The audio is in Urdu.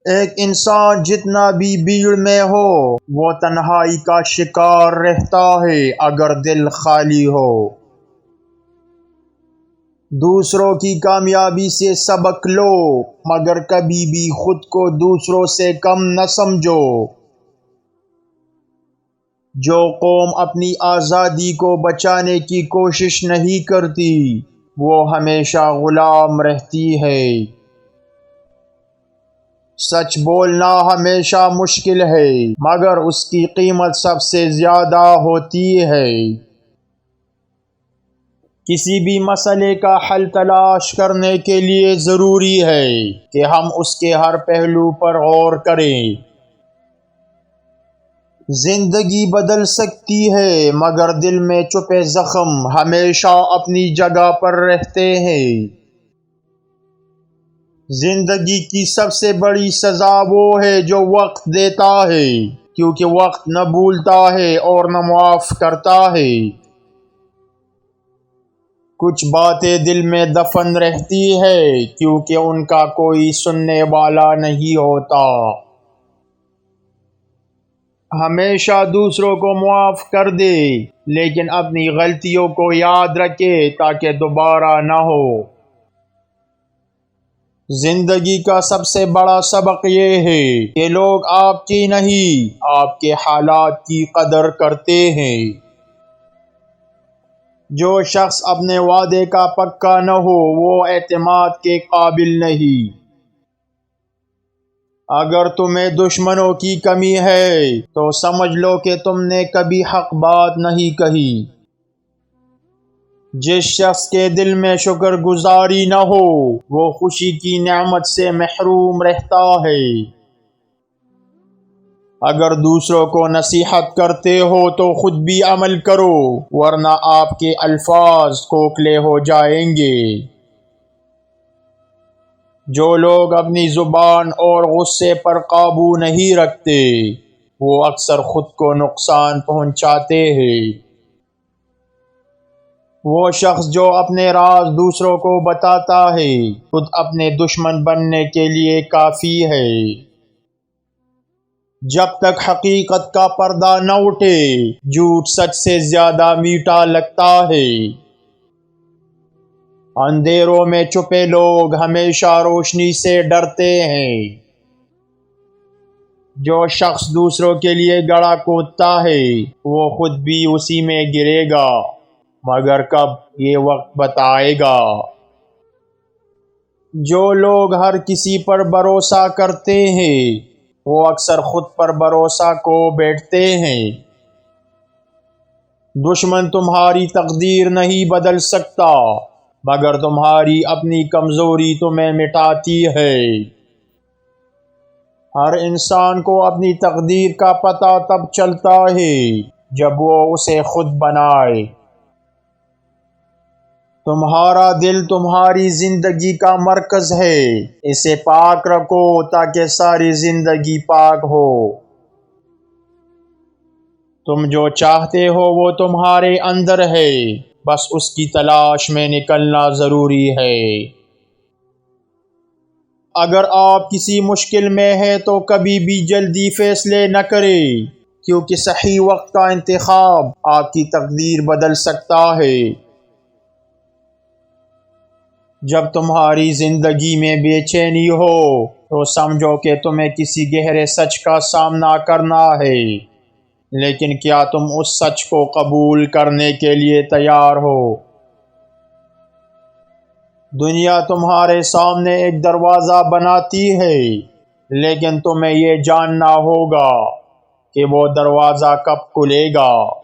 ایک انسان جتنا بھی بھیڑ میں ہو وہ تنہائی کا شکار رہتا ہے اگر دل خالی ہو۔ دوسروں کی کامیابی سے سبق لو مگر کبھی بھی خود کو دوسروں سے کم نہ سمجھو۔ جو قوم اپنی آزادی کو بچانے کی کوشش نہیں کرتی وہ ہمیشہ غلام رہتی ہے۔ سچ بولنا ہمیشہ مشکل ہے مگر اس کی قیمت سب سے زیادہ ہوتی ہے۔ کسی بھی مسئلے کا حل تلاش کرنے کے لیے ضروری ہے کہ ہم اس کے ہر پہلو پر غور کریں۔ زندگی بدل سکتی ہے مگر دل میں چھپے زخم ہمیشہ اپنی جگہ پر رہتے ہیں۔ زندگی کی سب سے بڑی سزا وہ ہے جو وقت دیتا ہے، کیونکہ وقت نہ بھولتا ہے اور نہ معاف کرتا ہے۔ کچھ باتیں دل میں دفن رہتی ہے کیونکہ ان کا کوئی سننے والا نہیں ہوتا۔ ہمیشہ دوسروں کو معاف کر دے لیکن اپنی غلطیوں کو یاد رکھے تاکہ دوبارہ نہ ہو۔ زندگی کا سب سے بڑا سبق یہ ہے کہ لوگ آپ کی نہیں آپ کے حالات کی قدر کرتے ہیں۔ جو شخص اپنے وعدے کا پکا نہ ہو وہ اعتماد کے قابل نہیں۔ اگر تمہیں دشمنوں کی کمی ہے تو سمجھ لو کہ تم نے کبھی حق بات نہیں کہی۔ جس شخص کے دل میں شکر گزاری نہ ہو وہ خوشی کی نعمت سے محروم رہتا ہے۔ اگر دوسروں کو نصیحت کرتے ہو تو خود بھی عمل کرو ورنہ آپ کے الفاظ کھوکھلے ہو جائیں گے۔ جو لوگ اپنی زبان اور غصے پر قابو نہیں رکھتے وہ اکثر خود کو نقصان پہنچاتے ہیں۔ وہ شخص جو اپنے راز دوسروں کو بتاتا ہے خود اپنے دشمن بننے کے لیے کافی ہے۔ جب تک حقیقت کا پردہ نہ اٹھے جھوٹ سچ سے زیادہ میٹھا لگتا ہے۔ اندھیروں میں چھپے لوگ ہمیشہ روشنی سے ڈرتے ہیں۔ جو شخص دوسروں کے لیے گڑھا کھودتا ہے وہ خود بھی اسی میں گرے گا مگر کب یہ وقت بتائے گا۔ جو لوگ ہر کسی پر بھروسہ کرتے ہیں وہ اکثر خود پر بھروسہ کھو بیٹھتے ہیں۔ دشمن تمہاری تقدیر نہیں بدل سکتا مگر تمہاری اپنی کمزوری تمہیں مٹاتی ہے۔ ہر انسان کو اپنی تقدیر کا پتہ تب چلتا ہے جب وہ اسے خود بنائے۔ تمہارا دل تمہاری زندگی کا مرکز ہے، اسے پاک رکھو تاکہ ساری زندگی پاک ہو۔ تم جو چاہتے ہو وہ تمہارے اندر ہے، بس اس کی تلاش میں نکلنا ضروری ہے۔ اگر آپ کسی مشکل میں ہیں تو کبھی بھی جلدی فیصلے نہ کریں کیونکہ صحیح وقت کا انتخاب آپ کی تقدیر بدل سکتا ہے۔ جب تمہاری زندگی میں بے چینی ہو تو سمجھو کہ تمہیں کسی گہرے سچ کا سامنا کرنا ہے، لیکن کیا تم اس سچ کو قبول کرنے کے لیے تیار ہو؟ دنیا تمہارے سامنے ایک دروازہ بناتی ہے لیکن تمہیں یہ جاننا ہوگا کہ وہ دروازہ کب کھلے گا۔